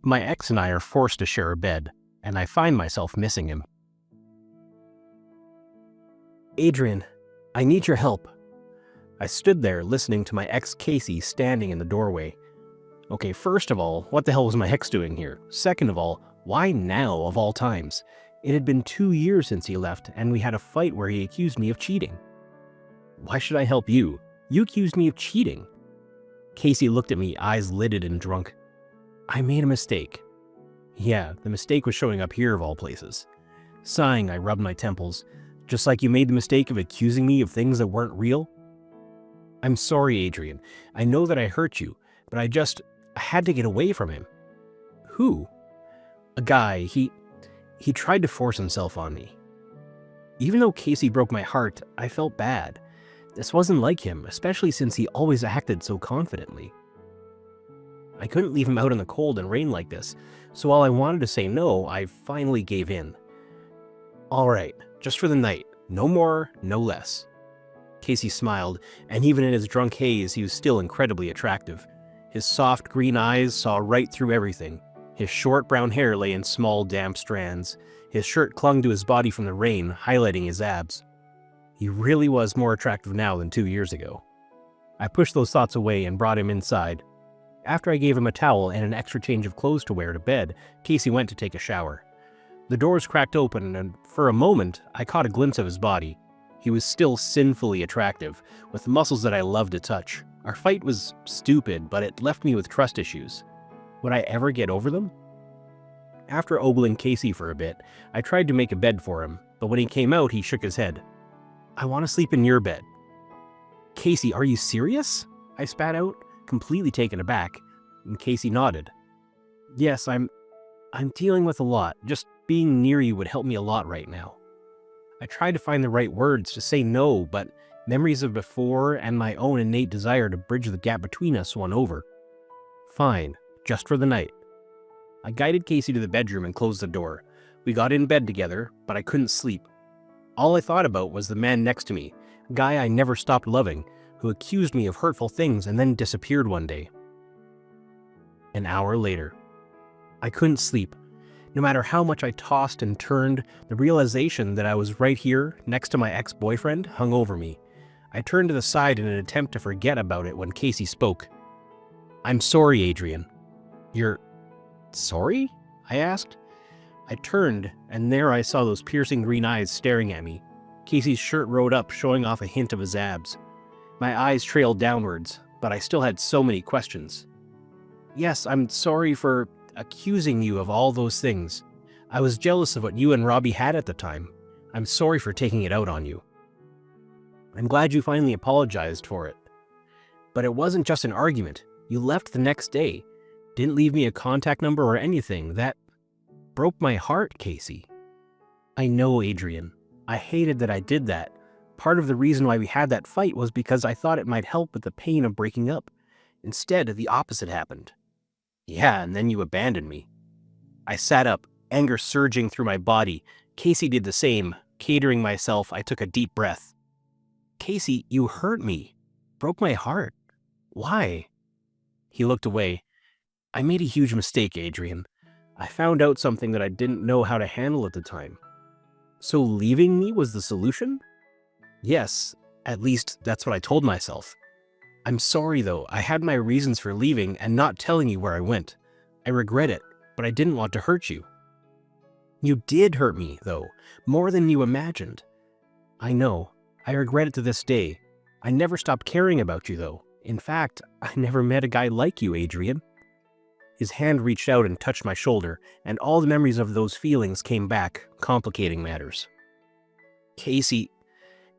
My ex and I are forced to share a bed, and I find myself missing him. Adrian, I need your help. I stood there listening to my ex Casey standing in the doorway. Okay, first of all, what the hell was my ex doing here? Second of all, why now of all times? It had been 2 years since he left, and we had a fight where he accused me of cheating. Why should I help you? You accused me of cheating. Casey looked at me, eyes lidded and drunk. I made a mistake. Yeah, the mistake was showing up here of all places. Sighing, I rubbed my temples. Just like you made the mistake of accusing me of things that weren't real? I'm sorry, Adrian. I know that I hurt you, but I had to get away from him. Who? A guy. He tried to force himself on me. Even though Casey broke my heart, I felt bad. This wasn't like him, especially since he always acted so confidently. I couldn't leave him out in the cold and rain like this, so while I wanted to say no, I finally gave in. All right, just for the night. No more, no less. Casey smiled, and even in his drunk haze, he was still incredibly attractive. His soft green eyes saw right through everything. His short brown hair lay in small, damp strands. His shirt clung to his body from the rain, highlighting his abs. He really was more attractive now than 2 years ago. I pushed those thoughts away and brought him inside. After I gave him a towel and an extra change of clothes to wear to bed, Casey went to take a shower. The doors cracked open, and for a moment, I caught a glimpse of his body. He was still sinfully attractive, with muscles that I loved to touch. Our fight was stupid, but it left me with trust issues. Would I ever get over them? After ogling Casey for a bit, I tried to make a bed for him, but when he came out, he shook his head. I want to sleep in your bed. Casey, are you serious? I spat out, completely taken aback, and Casey nodded. Yes, I'm dealing with a lot. Just being near you would help me a lot right now. I tried to find the right words to say no, but memories of before and my own innate desire to bridge the gap between us won over. Fine, just for the night. I guided Casey to the bedroom and closed the door. We got in bed together, but I couldn't sleep. All I thought about was the man next to me, a guy I never stopped loving, who accused me of hurtful things and then disappeared one day. An hour later. I couldn't sleep. No matter how much I tossed and turned, the realization that I was right here, next to my ex-boyfriend, hung over me. I turned to the side in an attempt to forget about it when Casey spoke. I'm sorry, Adrian. You're sorry? I asked. I turned, and there I saw those piercing green eyes staring at me. Casey's shirt rode up, showing off a hint of his abs. My eyes trailed downwards, but I still had so many questions. Yes, I'm sorry for accusing you of all those things. I was jealous of what you and Robbie had at the time. I'm sorry for taking it out on you. I'm glad you finally apologized for it. But it wasn't just an argument. You left the next day. Didn't leave me a contact number or anything. That broke my heart, Casey. I know, Adrian. I hated that I did that. Part of the reason why we had that fight was because I thought it might help with the pain of breaking up. Instead, the opposite happened. Yeah, and then you abandoned me. I sat up, anger surging through my body. Casey did the same. Catering myself, I took a deep breath. Casey, you hurt me. Broke my heart. Why? He looked away. I made a huge mistake, Adrian. I found out something that I didn't know how to handle at the time. So leaving me was the solution? Yes, at least that's what I told myself. I'm sorry though, I had my reasons for leaving and not telling you where I went. I regret it, but I didn't want to hurt you. You did hurt me, though, more than you imagined. I know, I regret it to this day. I never stopped caring about you though. In fact, I never met a guy like you, Adrian. His hand reached out and touched my shoulder, and all the memories of those feelings came back, complicating matters. Casey,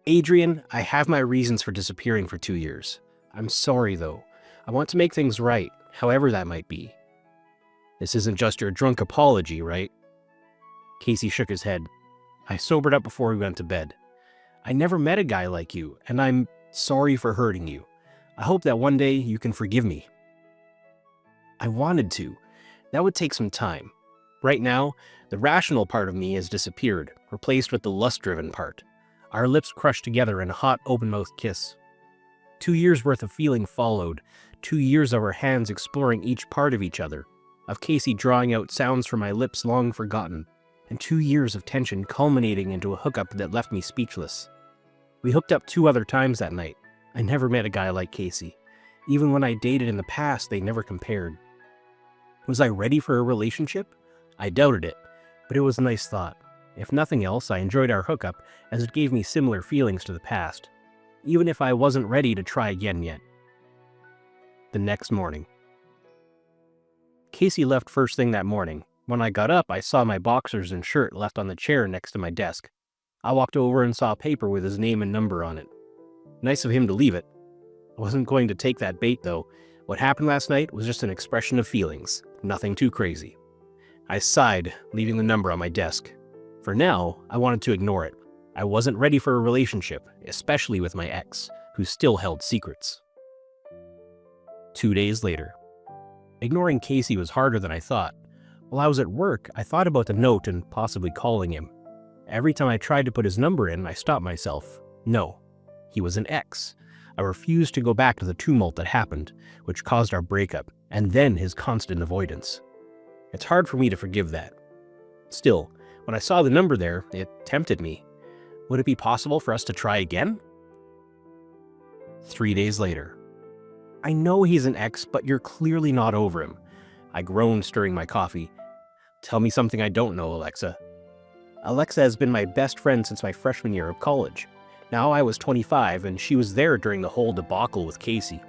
Adrian, I have my reasons for disappearing for 2 years. I'm sorry, though. I want to make things right, however that might be. This isn't just your drunk apology, right? Casey shook his head. I sobered up before we went to bed. I never met a guy like you, and I'm sorry for hurting you. I hope that one day you can forgive me. I wanted to. That would take some time. Right now, the rational part of me has disappeared, replaced with the lust-driven part. Our lips crushed together in a hot, open-mouthed kiss. 2 years worth of feeling followed, 2 years of our hands exploring each part of each other. of Casey drawing out sounds from my lips long forgotten, and 2 years of tension culminating into a hookup that left me speechless. We hooked up 2 other times that night. I never met a guy like Casey. Even when I dated in the past, they never compared. Was I ready for a relationship? I doubted it, but it was a nice thought. If nothing else, I enjoyed our hookup as it gave me similar feelings to the past, even if I wasn't ready to try again yet. The next morning. Casey left first thing that morning. When I got up, I saw my boxers and shirt left on the chair next to my desk. I walked over and saw a paper with his name and number on it. Nice of him to leave it. I wasn't going to take that bait, though. What happened last night was just an expression of feelings, nothing too crazy. I sighed, leaving the number on my desk. For now, I wanted to ignore it. I wasn't ready for a relationship, especially with my ex, who still held secrets. 2 days later. Ignoring Casey was harder than I thought. While I was at work, I thought about the note and possibly calling him. Every time I tried to put his number in, I stopped myself. No, he was an ex. I refused to go back to the tumult that happened, which caused our breakup, and then his constant avoidance. It's hard for me to forgive that. Still, when I saw the number there, it tempted me. Would it be possible for us to try again? 3 days later. I know he's an ex, but you're clearly not over him. I groaned, stirring my coffee. Tell me something I don't know, Alexa. Alexa has been my best friend since my freshman year of college. Now I was 25, and she was there during the whole debacle with Casey.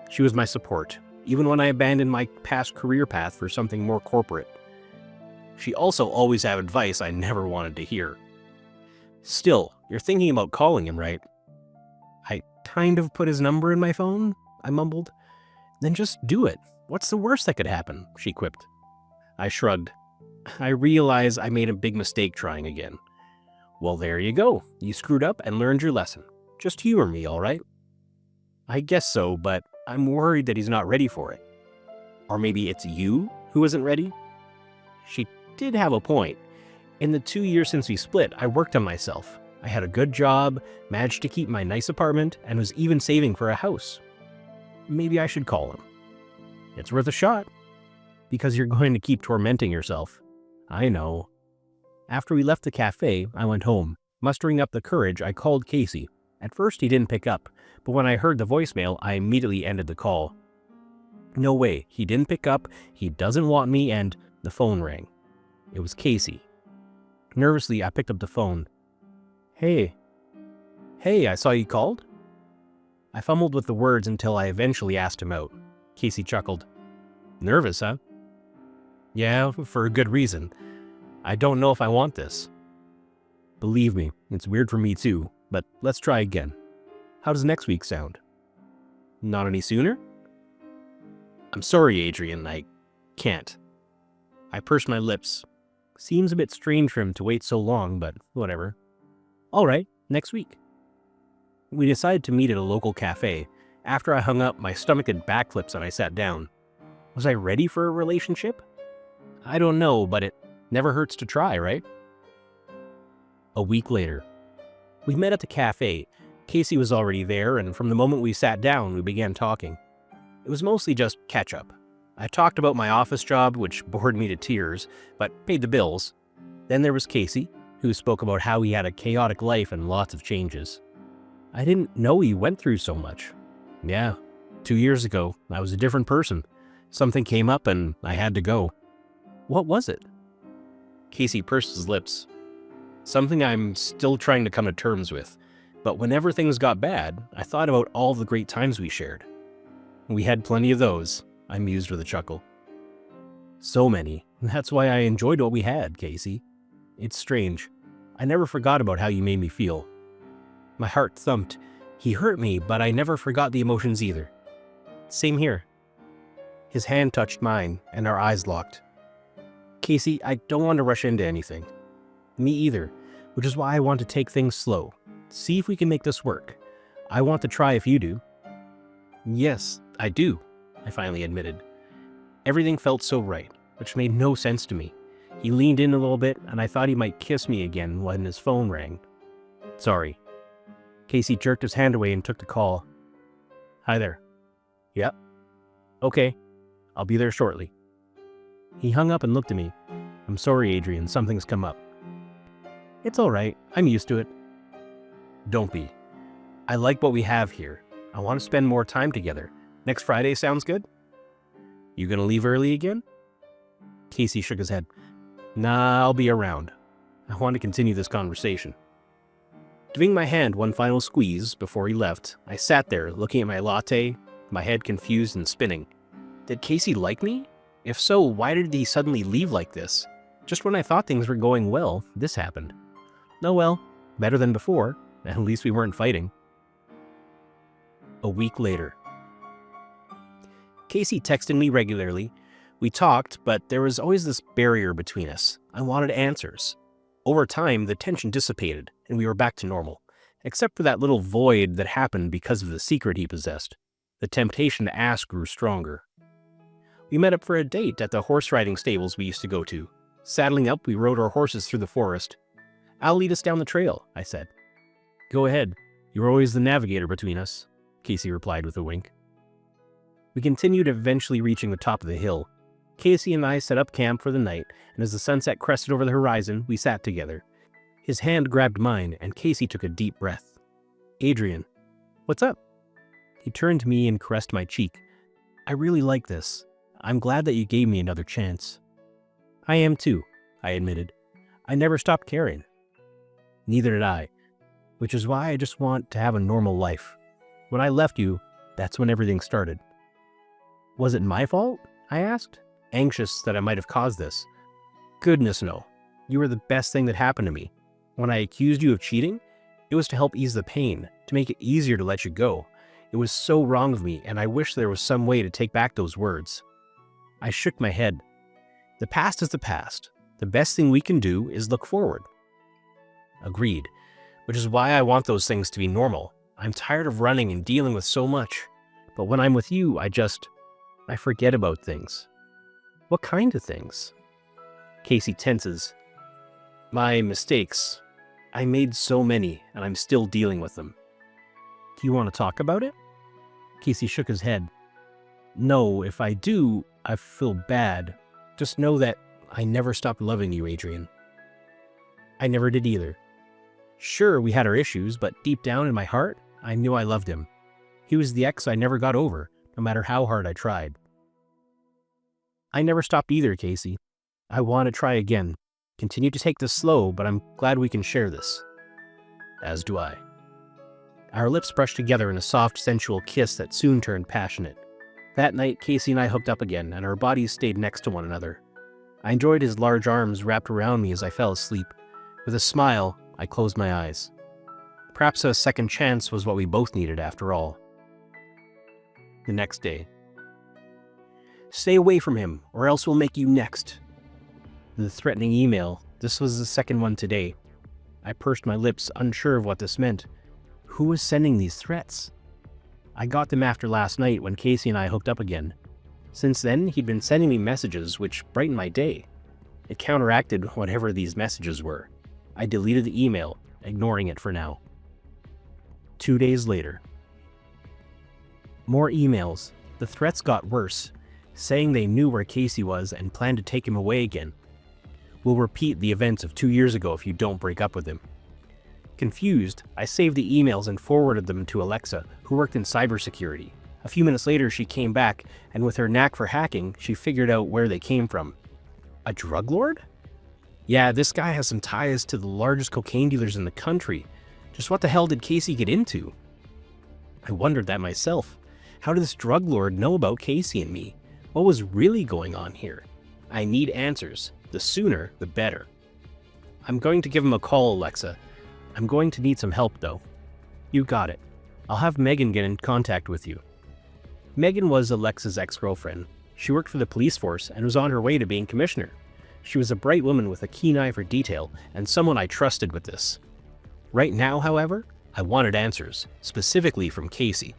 She was my support, even when I abandoned my past career path for something more corporate. She also always had advice I never wanted to hear. Still, you're thinking about calling him, right? I kind of put his number in my phone, I mumbled. Then just do it. What's the worst that could happen? She quipped. I shrugged. I realize I made a big mistake trying again. Well, there you go. You screwed up and learned your lesson. Just humor me, all right? I guess so, but I'm worried that he's not ready for it. Or maybe it's you who isn't ready? She did have a point. In the 2 years since we split, I worked on myself. I had a good job, managed to keep my nice apartment, and was even saving for a house. Maybe I should call him. It's worth a shot. Because you're going to keep tormenting yourself. I know. After we left the cafe, I went home. Mustering up the courage, I called Casey. At first, he didn't pick up, but when I heard the voicemail, I immediately ended the call. No way, he didn't pick up, he doesn't want me, and the phone rang. It was Casey. Nervously, I picked up the phone. Hey, I saw you called? I fumbled with the words until I eventually asked him out. Casey chuckled. Nervous, huh? Yeah, for a good reason. I don't know if I want this. Believe me, it's weird for me too, but let's try again. How does next week sound? Not any sooner? I'm sorry, Adrian, I can't. I pursed my lips. Seems a bit strange for him to wait so long, but whatever. All right, next week. We decided to meet at a local cafe. After I hung up, my stomach did backflips and I sat down. Was I ready for a relationship? I don't know, but it never hurts to try, right? A week later. We met at the cafe. Casey was already there, and from the moment we sat down, we began talking. It was mostly just catch-up. I talked about my office job, which bored me to tears, but paid the bills. Then there was Casey, who spoke about how he had a chaotic life and lots of changes. I didn't know he went through so much. Yeah, 2 years ago, I was a different person. Something came up and I had to go. What was it? Casey pursed his lips. Something I'm still trying to come to terms with. But whenever things got bad, I thought about all the great times we shared. We had plenty of those, I mused with a chuckle. So many. That's why I enjoyed what we had, Casey. It's strange. I never forgot about how you made me feel. My heart thumped. He hurt me, but I never forgot the emotions either. Same here. His hand touched mine, and our eyes locked. Casey, I don't want to rush into anything. Me either, which is why I want to take things slow. See if we can make this work. I want to try if you do. Yes, I do, I finally admitted. Everything felt so right, which made no sense to me. He leaned in a little bit, and I thought he might kiss me again when his phone rang. Sorry. Casey jerked his hand away and took the call. Hi there. Yep. Okay, I'll be there shortly. He hung up and looked at me. I'm sorry, Adrian, something's come up. It's all right, I'm used to it. Don't be. I like what we have here. I want to spend more time together. Next Friday sounds good? You gonna leave early again? Casey shook his head. Nah, I'll be around. I want to continue this conversation. Giving my hand one final squeeze before he left, I sat there looking at my latte, my head confused and spinning. Did Casey like me? If so, why did he suddenly leave like this? Just when I thought things were going well, this happened. Oh well, better than before. At least we weren't fighting. A week later. Casey texted me regularly. We talked, but there was always this barrier between us. I wanted answers. Over time, the tension dissipated, and we were back to normal, except for that little void that happened because of the secret he possessed. The temptation to ask grew stronger. We met up for a date at the horse riding stables we used to go to. Saddling up, we rode our horses through the forest. I'll lead us down the trail, I said. Go ahead. You're always the navigator between us, Casey replied with a wink. We continued, eventually reaching the top of the hill. Casey and I set up camp for the night, and as the sunset crested over the horizon, we sat together. His hand grabbed mine, and Casey took a deep breath. Adrian, what's up? He turned to me and caressed my cheek. I really like this. I'm glad that you gave me another chance. I am too, I admitted. I never stopped caring. Neither did I, which is why I just want to have a normal life. When I left you, that's when everything started. Was it my fault? I asked, anxious that I might have caused this. Goodness no. You were the best thing that happened to me. When I accused you of cheating, it was to help ease the pain, to make it easier to let you go. It was so wrong of me, and I wish there was some way to take back those words. I shook my head. The past is the past. The best thing we can do is look forward. Agreed, which is why I want those things to be normal. I'm tired of running and dealing with so much. But when I'm with you, I forget about things. What kind of things? Casey tenses. My mistakes. I made so many, and I'm still dealing with them. Do you want to talk about it? Casey shook his head. No, if I do, I feel bad. Just know that I never stopped loving you, Adrian. I never did either. Sure, we had our issues, but deep down in my heart, I knew I loved him. He was the ex I never got over, no matter how hard I tried. I never stopped either, Casey. I want to try again. Continue to take this slow, but I'm glad we can share this. As do I. Our lips brushed together in a soft, sensual kiss that soon turned passionate. That night, Casey and I hooked up again, and our bodies stayed next to one another. I enjoyed his large arms wrapped around me as I fell asleep. With a smile, I closed my eyes. Perhaps a second chance was what we both needed after all. The next day. Stay away from him, or else we'll make you next. The threatening email. This was the second one today. I pursed my lips, unsure of what this meant. Who was sending these threats? I got them after last night when Casey and I hooked up again. Since then, he'd been sending me messages which brightened my day. It counteracted whatever these messages were. I deleted the email, ignoring it for now. 2 days later. More emails. The threats got worse, saying they knew where Casey was and planned to take him away again. We'll repeat the events of 2 years ago if you don't break up with him. Confused, I saved the emails and forwarded them to Alexa, who worked in cybersecurity. A few minutes later, she came back, and with her knack for hacking, she figured out where they came from. A drug lord? Yeah, this guy has some ties to the largest cocaine dealers in the country. Just what the hell did Casey get into? I wondered that myself. How did this drug lord know about Casey and me? What was really going on here? I need answers. The sooner, the better. I'm going to give him a call, Alexa. I'm going to need some help, though. You got it. I'll have Megan get in contact with you. Megan was Alexa's ex-girlfriend. She worked for the police force and was on her way to being commissioner. She was a bright woman with a keen eye for detail and someone I trusted with this. Right now, however, I wanted answers, specifically from Casey.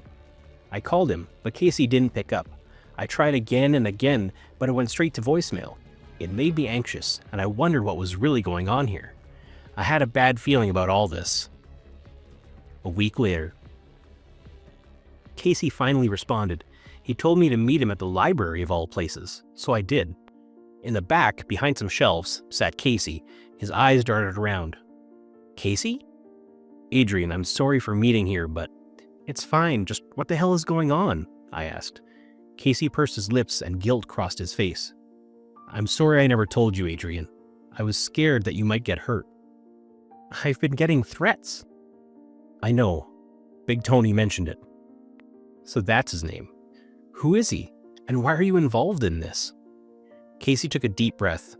I called him, but Casey didn't pick up. I tried again and again, but it went straight to voicemail. It made me anxious, and I wondered what was really going on here. I had a bad feeling about all this. A week later. Casey finally responded. He told me to meet him at the library of all places, so I did. In the back, behind some shelves, sat Casey. His eyes darted around. Casey? Adrian, I'm sorry for meeting here, but it's fine. Just what the hell is going on? I asked. Casey pursed his lips and guilt crossed his face. I'm sorry I never told you, Adrian. I was scared that you might get hurt. I've been getting threats. I know. Big Tony mentioned it. So that's his name. Who is he? And why are you involved in this? Casey took a deep breath.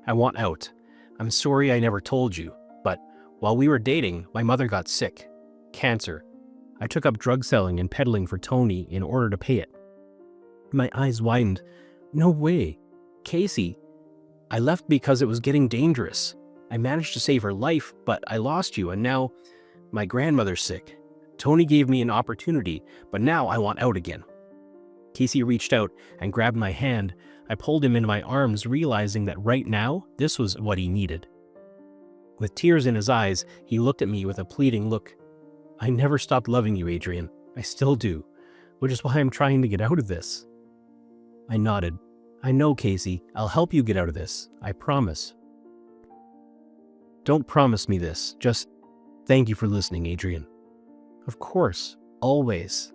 I want out. I'm sorry I never told you, but while we were dating, my mother got sick. Cancer. I took up drug selling and peddling for Tony in order to pay it. My eyes widened. No way. Casey. I left because it was getting dangerous. I managed to save her life, but I lost you, and now my grandmother's sick. Tony gave me an opportunity, but now I want out again. Casey reached out and grabbed my hand. I pulled him into my arms, realizing that right now, this was what he needed. With tears in his eyes, he looked at me with a pleading look. I never stopped loving you, Adrian. I still do, which is why I'm trying to get out of this. I nodded. I know, Casey. I'll help you get out of this. I promise. Don't promise me this. Just thank you for listening, Adrian. Of course. Always.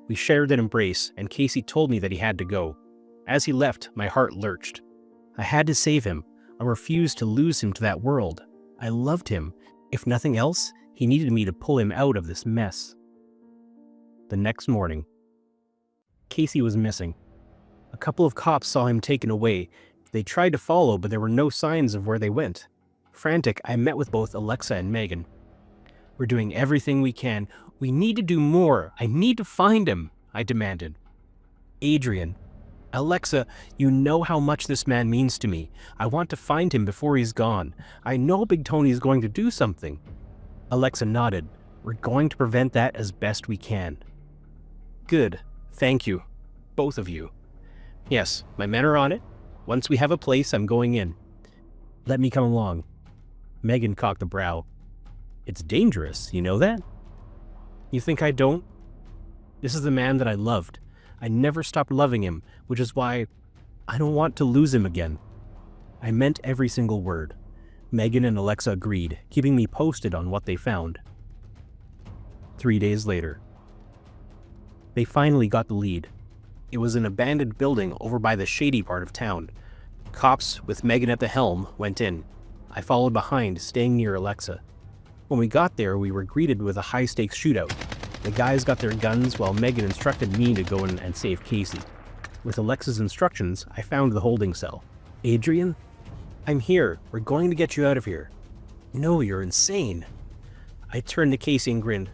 We shared an embrace, and Casey told me that he had to go. As he left, my heart lurched. I had to save him. I refused to lose him to that world. I loved him. If nothing else, he needed me to pull him out of this mess. The next morning, Casey was missing. A couple of cops saw him taken away. They tried to follow, but there were no signs of where they went. Frantic, I met with both Alexa and Megan. We're doing everything we can. We need to do more. I need to find him, I demanded. Adrian. Alexa, you know how much this man means to me. I want to find him before he's gone. I know Big Tony is going to do something. Alexa nodded. We're going to prevent that as best we can. Good. Thank you. Both of you. Yes, my men are on it. Once we have a place, I'm going in. Let me come along. Megan cocked a brow. It's dangerous, you know that? You think I don't? This is the man that I loved. I never stopped loving him, which is why I don't want to lose him again. I meant every single word. Megan and Alexa agreed, keeping me posted on what they found. 3 days later. They finally got the lead. It was an abandoned building over by the shady part of town. Cops, with Megan at the helm, went in. I followed behind, staying near Alexa. When we got there, we were greeted with a high-stakes shootout. The guys got their guns while Megan instructed me to go in and save Casey. With Alexa's instructions, I found the holding cell. Adrian? I'm here. We're going to get you out of here. No, you're insane. I turned to Casey and grinned.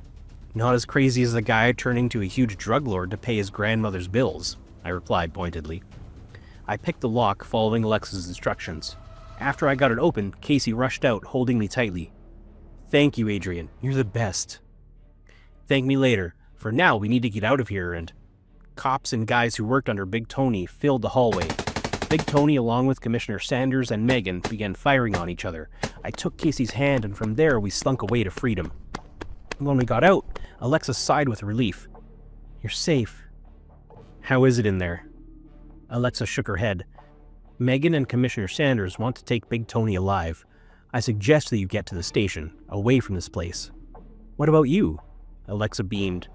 Not as crazy as the guy turning to a huge drug lord to pay his grandmother's bills, I replied pointedly. I picked the lock, following Alexa's instructions. After I got it open, Casey rushed out, holding me tightly. Thank you, Adrian. You're the best. Thank me later. For now, we need to get out of here, and cops and guys who worked under Big Tony filled the hallway. Big Tony, along with Commissioner Sanders and Megan, began firing on each other. I took Casey's hand, and from there, we slunk away to freedom. When we got out, Alexa sighed with relief. You're safe. How is it in there? Alexa shook her head. Megan and Commissioner Sanders want to take Big Tony alive. I suggest that you get to the station, away from this place. What about you? Alexa beamed.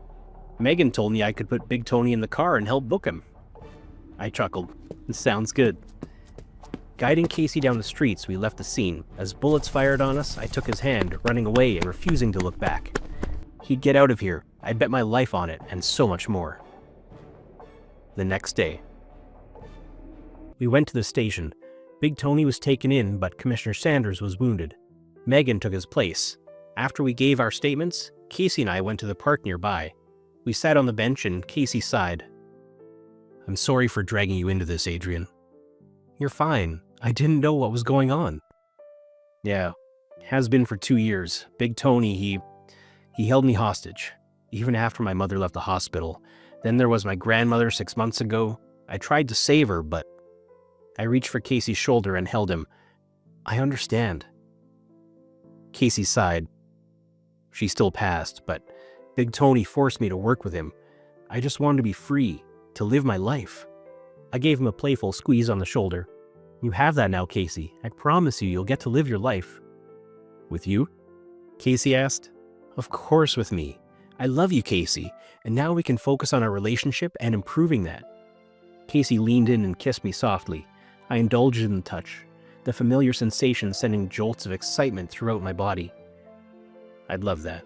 Megan told me I could put Big Tony in the car and help book him. I chuckled. This sounds good. Guiding Casey down the streets, we left the scene. As bullets fired on us, I took his hand, running away and refusing to look back. He'd get out of here. I'd bet my life on it, and so much more. The next day. We went to the station. Big Tony was taken in, but Commissioner Sanders was wounded. Megan took his place. After we gave our statements, Casey and I went to the park nearby. We sat on the bench and Casey sighed. I'm sorry for dragging you into this, Adrian. You're fine. I didn't know what was going on. Yeah, has been for 2 years. Big Tony, he held me hostage, even after my mother left the hospital. Then there was my grandmother 6 months ago. I tried to save her, but I reached for Casey's shoulder and held him. I understand. Casey sighed. She still passed, but Big Tony forced me to work with him. I just wanted to be free, to live my life. I gave him a playful squeeze on the shoulder. You have that now, Casey. I promise you, you'll get to live your life. With you? Casey asked. Of course with me. I love you, Casey, and now we can focus on our relationship and improving that. Casey leaned in and kissed me softly. I indulged in the touch, the familiar sensation sending jolts of excitement throughout my body. I'd love that.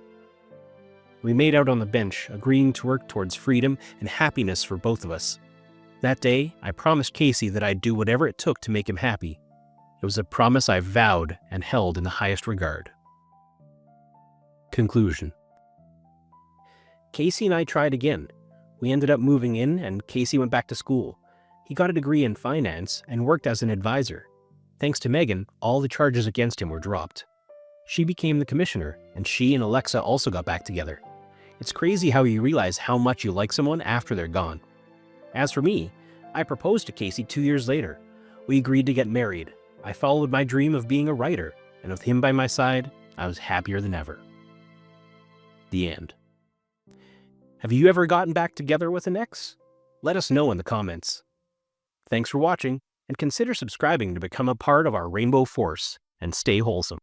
We made out on the bench, agreeing to work towards freedom and happiness for both of us. That day, I promised Casey that I'd do whatever it took to make him happy. It was a promise I vowed and held in the highest regard. Conclusion. Casey and I tried again. We ended up moving in, and Casey went back to school. He got a degree in finance and worked as an advisor. Thanks to Megan, all the charges against him were dropped. She became the commissioner, and she and Alexa also got back together. It's crazy how you realize how much you like someone after they're gone. As for me, I proposed to Casey 2 years later. We agreed to get married. I followed my dream of being a writer, and with him by my side, I was happier than ever. The end. Have you ever gotten back together with an ex? Let us know in the comments. Thanks for watching, and consider subscribing to become a part of our Rainbow Force and stay wholesome.